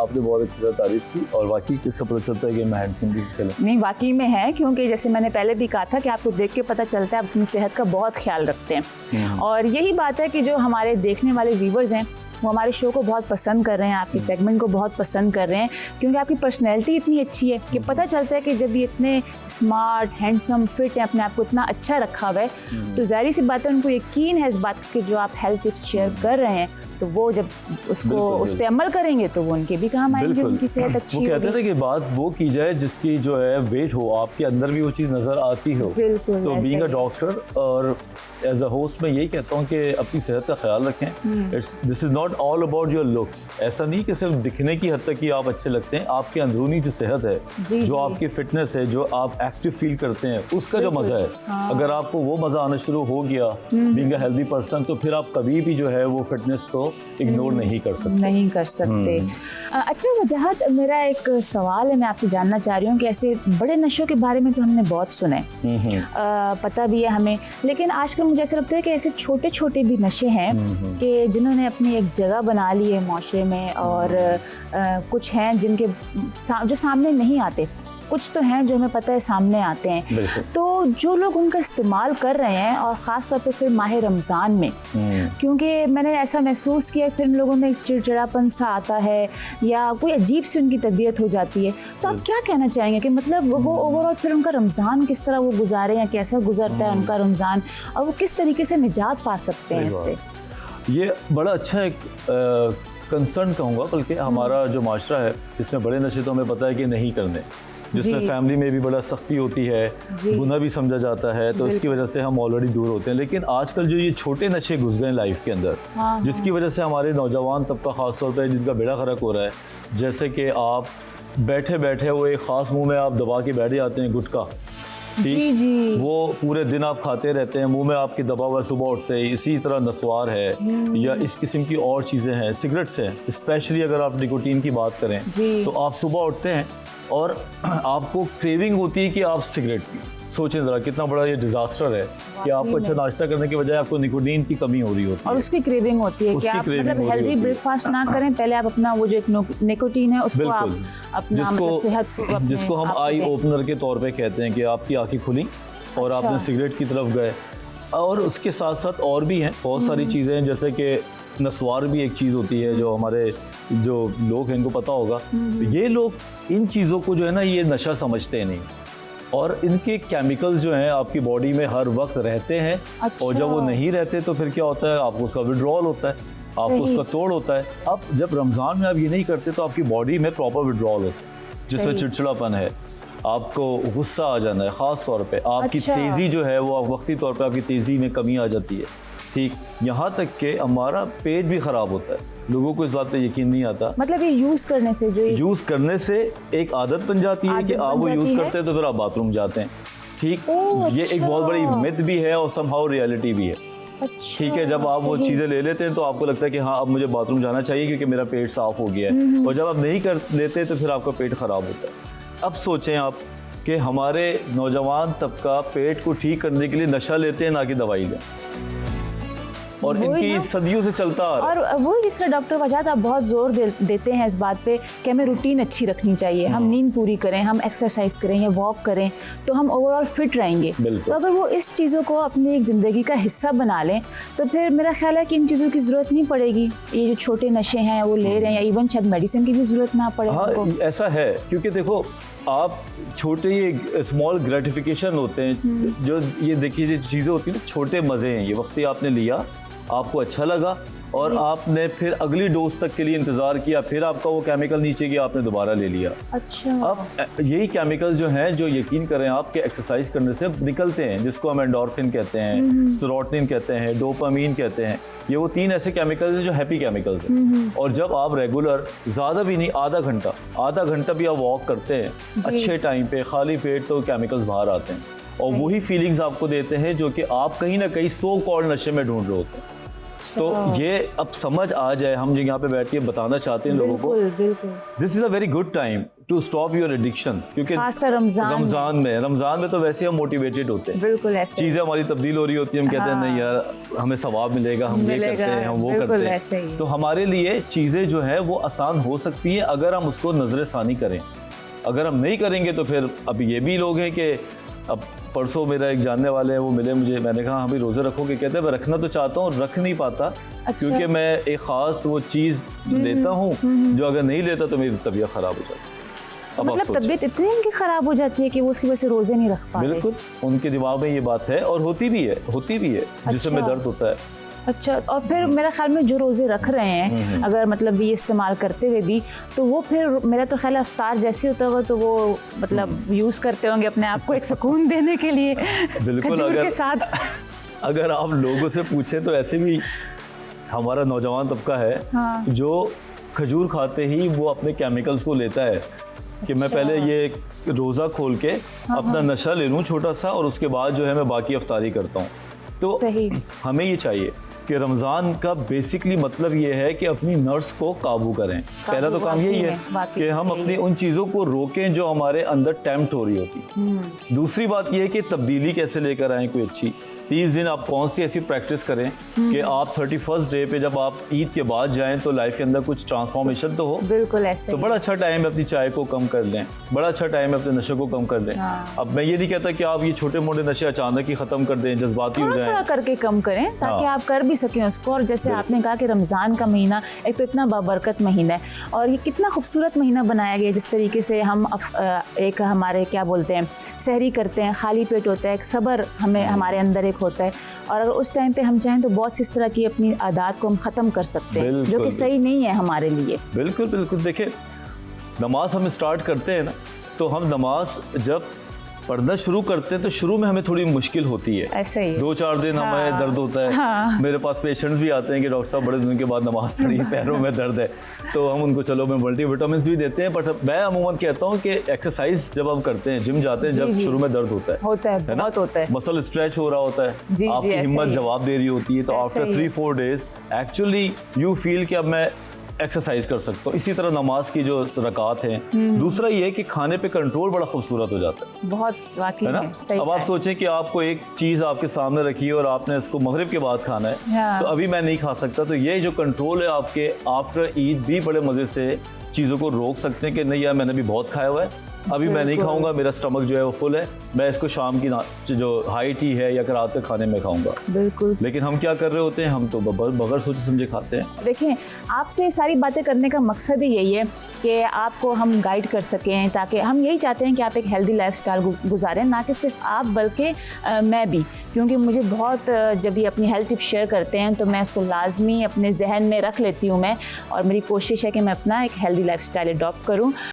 आपने बहुत अच्छी तरह तारीफ की, और वाकई किससे पता चलता है कि मैं हैंडसम भी चला नहीं, वाकई में है, क्योंकि जैसे मैंने पहले भी कहा था कि आपको देख के पता चलता है आप अपनी सेहत का बहुत ख्याल रखते हैं। और यही बात है कि जो हमारे देखने वाले व्यूवर्स हैं वो हमारे शो को बहुत पसंद कर रहे हैं, आपके सेगमेंट को बहुत पसंद कर रहे हैं, क्योंकि आपकी पर्सनैलिटी इतनी अच्छी है कि पता चलता है कि जब ये इतने स्मार्ट, हैंडसम, फिट हैं, अपने आप को इतना अच्छा रखा हुआ है, तो ज़ाहिर सी बात है उनको यकीन है इस बात कि जो आप हेल्थ टिप्स शेयर कर रहे हैं तो वो जब उसको उस पर अमल करेंगे तो वो उनके भी काम आएंगे, उनकी सेहत अच्छी होगी। वो कहते थे कि बात वो की जाए जिसकी जो है वेट हो, आपके अंदर भी वो चीज़ नज़र आती हो। बिल्कुल। तो बीइंग अ डॉक्टर और एज अ होस्ट मैं यही कहता हूँ कि अपनी सेहत का ख्याल रखें। This is not all about your looks. ऐसा नहीं कि सिर्फ दिखने की हद तक ही आप अच्छे लगते हैं, आपकी अंदरूनी जो सेहत है, जो आपकी फिटनेस है, जो आप एक्टिव फील करते हैं, उसका जो मज़ा है, अगर आपको वो मज़ा आना शुरू हो गया बीइंग अ हेल्दी पर्सन, तो फिर आप कभी भी जो है वो फिटनेस को इग्नोर नहीं कर सकते। अच्छा वजाहत, मेरा एक सवाल है, मैं आपसे जानना चाह रही हूँ कि ऐसे बड़े नशों के बारे में तो हमने बहुत सुना है, पता भी है हमें, लेकिन आजकल मुझे ऐसा लगता है कि ऐसे छोटे छोटे भी नशे हैं कि जिन्होंने अपनी एक जगह बना ली है माशरे में, और कुछ हैं जिनके जो सामने नहीं आते, कुछ तो हैं जो हमें पता है सामने आते हैं। तो जो लोग उनका इस्तेमाल कर रहे हैं, और ख़ास तौर पे फिर माह रमज़ान में, क्योंकि मैंने ऐसा महसूस किया फिर इन लोगों में एक चिड़चिड़ापन सा आता है या कोई अजीब सी उनकी तबीयत हो जाती है, तो आप क्या कहना चाहेंगे कि मतलब वो ओवरऑल फिर उनका रमज़ान किस तरह वो गुजारे, या कैसा गुजरता है उनका रमज़ान, और वो किस तरीके से निजात पा सकते हैं इससे? ये बड़ा अच्छा एक कंसर्न कहूँगा, बल्कि हमारा जो माशरा है इसमें बड़े नशे तो हमें पता है कि नहीं करने, जिसमें फैमिली में भी बड़ा सख्ती होती है, गुनाह भी समझा जाता है, तो इसकी वजह से हम ऑलरेडी दूर होते हैं। लेकिन आजकल जो ये छोटे नशे घुस गए लाइफ के अंदर, जिसकी वजह से हमारे नौजवान तबका ख़ास तौर पर जिनका बेड़ा ख़र्क हो रहा है, जैसे कि आप बैठे बैठे वो एक ख़ास मुंह में आप दबा के बैठ जाते हैं गुटखा, ठीक, वो पूरे दिन आप खाते रहते हैं, मुंह में आपकी दबा हुआ सुबह उठते हैं। इसी तरह नस्वार है या इस किस्म की और चीज़ें हैं, सिगरेट्स हैं, स्पेशली अगर आप निकोटीन की बात करें, तो आप सुबह उठते हैं और आपको क्रेविंग होती है कि आप सिगरेट पी। सोचें ज़रा कितना बड़ा ये डिजास्टर है कि आपको अच्छा नाश्ता करने के बजाय आपको निकोटीन की कमी हो रही होती है, और उसकी क्रेविंग होती है कि आप मतलब हेल्दी ब्रेकफास्ट ना करें, पहले आप अपना वो जो एक निकोटीन है उसको आप अपना जिसको हम आई ओपनर के तौर पे कहते हैं कि आपकी आंखें खुली और आपने सिगरेट की तरफ गए। और उसके साथ साथ और भी हैं बहुत सारी चीज़ें हैं, जैसे कि नस्वार भी एक चीज़ होती है जो हमारे जो लोग हैं इनको पता होगा। ये लोग इन चीज़ों को जो है ना ये नशा समझते नहीं, और इनके केमिकल्स जो हैं आपकी बॉडी में हर वक्त रहते हैं। और जब वो नहीं रहते तो फिर क्या होता है, आपको उसका विड्रॉल होता है, आपको उसका तोड़ होता है। अब जब रमज़ान में आप ये नहीं करते तो आपकी बॉडी में प्रॉपर विड्रॉल होता है, जिसमें चिड़चिड़ापन है, आपको गुस्सा आ जाना है, ख़ास तौर पे आपकी तेज़ी जो है वो वक्ती तौर पे आपकी तेज़ी में कमी आ जाती है, ठीक, यहाँ तक कि हमारा पेट भी ख़राब होता है। लोगों को इस बात पे यकीन नहीं आता, मतलब ये यूज़ करने से यूज़ करने से एक आदत बन जाती है कि आप वो यूज़ करते हैं तो फिर आप बाथरूम जाते हैं, ठीक। ये एक बहुत बड़ी मिथ भी है और समहाउ रियलिटी भी है, ठीक है। जब आप वो चीज़ें ले लेते हैं तो आपको लगता है कि हाँ अब मुझे बाथरूम जाना चाहिए क्योंकि मेरा पेट साफ़ हो गया है, और जब आप नहीं कर लेते तो फिर आपका पेट ख़राब होता है। अब सोचें आप कि हमारे नौजवान तबका पेट को ठीक करने के लिए नशा लेते हैं, ना कि दवाई लें, और इनकी सदियों से चलता आ रहा है। और वो जिस तरह डॉक्टर वजाहत आप बहुत जोर देते हैं इस बात पे कि हमें रूटीन अच्छी रखनी चाहिए, हम नींद पूरी करें, हम एक्सरसाइज करें या वॉक करें तो हम ओवरऑल फिट रहेंगे। तो अगर वो इस चीज़ों को अपनी एक ज़िंदगी का हिस्सा बना लें तो फिर मेरा ख्याल है कि इन चीज़ों की ज़रूरत नहीं पड़ेगी। ये जो छोटे नशे हैं वो ले रहे हैं, या इवन शायद मेडिसिन की भी ज़रूरत ना पड़े। हाँ ऐसा है, क्योंकि देखो आप छोटे ये स्मॉल ग्रेटिफिकेशन होते हैं, जो ये देखिए जो चीज़ें होती हैं छोटे मज़े हैं, ये वक्त आपने लिया, आपको अच्छा लगा और आपने फिर अगली डोज तक के लिए इंतज़ार किया, फिर आपका वो केमिकल नीचे गया, आपने दोबारा ले लिया। अच्छा। अब यही केमिकल्स जो हैं जो यकीन करें आपके एक्सरसाइज करने से निकलते हैं, जिसको हम एंडोर्फिन कहते हैं, सेरोटोनिन कहते हैं, डोपामीन कहते हैं, ये वो 3 ऐसे केमिकल्स हैं जो हैप्पी केमिकल्स हैं। और जब आप रेगुलर ज़्यादा भी नहीं आधा घंटा भी आप वॉक करते हैं अच्छे टाइम पे खाली पेट, तो केमिकल्स बाहर आते हैं और वही फीलिंग्स आपको देते हैं जो कि आप कहीं ना कहीं सो कॉल्ड नशे में ढूंढ रहे होते हैं। तो ये अब समझ आ जाए, हम जो यहाँ पे बैठ के बताना चाहते हैं लोगों को, बिल्कुल this is a very good time to stop your addiction, क्योंकि खासकर रमज़ान में तो वैसे हम मोटिवेटेड होते हैं, बिल्कुल ऐसे चीज़ें हमारी तब्दील हो रही होती है, हम कहते हैं नहीं यार हमें सवाब मिलेगा, हम ये करते हैं, हम वो करते हैं। तो हमारे लिए चीज़ें जो है वो आसान हो सकती है अगर हम उसको नज़रसानी करें। अगर हम नहीं करेंगे तो फिर अब ये भी लोग हैं कि अब परसों मेरा एक जानने वाले हैं, वो मिले मुझे, मैंने कहा हाँ भाई रोज़े रखोगे? कहते हैं मैं रखना तो चाहता हूँ, रख नहीं पाता। अच्छा। क्योंकि मैं एक ख़ास वो चीज़ लेता हूँ जो अगर नहीं लेता तो मेरी तबीयत ख़राब हो जाती है। अब मतलब तबीयत इतनी इनकी ख़राब हो जाती है कि वो उसकी वजह से रोज़े नहीं रख पाते। बिल्कुल, उनके दिमाग में ये बात है और होती भी है जिसमें दर्द होता है। अच्छा, और फिर मेरा ख्याल में जो रोज़े रख रहे हैं अगर मतलब ये इस्तेमाल करते हुए भी, तो वो फिर मेरा तो ख्याल अफ्तार जैसे होता होगा, तो वो मतलब यूज़ करते होंगे अपने आप को एक सुकून देने के लिए बिल्कुल। खजूर के साथ अगर आप लोगों से पूछें तो ऐसे भी हमारा नौजवान तबका है हाँ। जो खजूर खाते ही वो अपने केमिकल्स को लेता है कि मैं पहले ये रोज़ा खोल के अपना नशा ले लूँ छोटा सा, और उसके बाद जो है मैं बाकी अफ्तारी करता हूँ। तो हमें ये चाहिए कि रमज़ान का बेसिकली मतलब ये है कि अपनी नर्स को काबू करें। पहला तो काम यही है कि हम अपनी उन चीज़ों को रोकें जो हमारे अंदर टेम्प्ट हो रही होती। दूसरी बात ये है कि तब्दीली कैसे लेकर आएँ कोई अच्छी। 30 दिन आप कौन सी ऐसी प्रैक्टिस करें कि आप 31st डे पे जब आप ईद के बाद जाएं तो लाइफ के अंदर कुछ ट्रांसफॉर्मेशन तो हो। बिल्कुल ऐसे। तो बड़ा अच्छा टाइम है अपनी चाय को कम कर लें, बड़ा अच्छा टाइम है अपने नशे को कम कर लें। अब मैं ये नहीं कहता कि आप ये छोटे मोटे नशे अचानक ही ख़त्म कर दें, जज्बाती हो जाएं, थोड़ा करके कम करें ताकि आप कर भी सकें उसको। और जैसे आपने कहा कि रमज़ान का महीना एक तो इतना बाबरकत महीना है और ये कितना खूबसूरत महीना बनाया गया, जिस तरीके से हम एक हमारे क्या बोलते हैं सहरी करते हैं, खाली पेट होता है, एक सब्र हमें हमारे अंदर एक होता है, और अगर उस टाइम पे हम चाहें तो बहुत सी इस तरह की अपनी आदत को हम ख़त्म कर सकते हैं जो कि सही नहीं है हमारे लिए। बिल्कुल बिल्कुल। देखिए, नमाज हम स्टार्ट करते हैं ना, तो हम नमाज जब पढ़ना शुरू करते हैं तो शुरू में हमें थोड़ी मुश्किल होती है, ऐसे ही 2-4 दिन हमें दर्द होता है। मेरे पास पेशेंट्स भी आते हैं कि डॉक्टर साहब बड़े दिन के बाद नमाज पढ़ी, पैरों में दर्द है, तो हम उनको चलो मैं मल्टीविटामिन भी देते हैं। बट मैं अमूमन कहता हूँ कि एक्सरसाइज जब हम करते हैं, जिम जाते हैं, जब शुरू में दर्द होता है बहुत होता है, मसल स्ट्रेच हो रहा होता है, आपकी हिम्मत जवाब दे रही होती है, तो after 3-4 days actually you feel कि अब मैं एक्सरसाइज कर सकता हूँ। इसी तरह नमाज की जो रकात हैं। दूसरा ये है कि खाने पे कंट्रोल बड़ा खूबसूरत हो जाता है, बहुत वाकई है ना। अब आप सोचें कि आपको एक चीज़ आपके सामने रखी है और आपने इसको मगरिब के बाद खाना है, तो अभी मैं नहीं खा सकता, तो ये जो कंट्रोल है आपके आफ्टर ईद भी बड़े मज़े से चीज़ों को रोक सकते हैं कि नहीं यार मैंने भी बहुत खाया हुआ है, अभी मैं नहीं खाऊंगा, मेरा स्टमक जो है वो फुल है, मैं इसको शाम की जो हाई टी है या रात के खाने में खाऊंगा। बिल्कुल। लेकिन हम क्या कर रहे होते हैं, हम तो बगैर सोचे समझे खाते हैं। देखिए, आपसे सारी बातें करने का मकसद ही यही है कि आपको हम गाइड कर सकें, ताकि हम यही चाहते हैं कि आप एक हेल्दी लाइफस्टाइल गुजारें, ना कि सिर्फ आप बल्कि मैं भी, क्योंकि मुझे बहुत जब ये अपनी हेल्थ टिप्स शेयर करते हैं तो मैं उसको लाजमी अपने जहन में रख लेती हूँ मैं, और मेरी कोशिश है कि मैं अपना एक हेल्दी लाइफस्टाइल अडॉप्ट करूँ।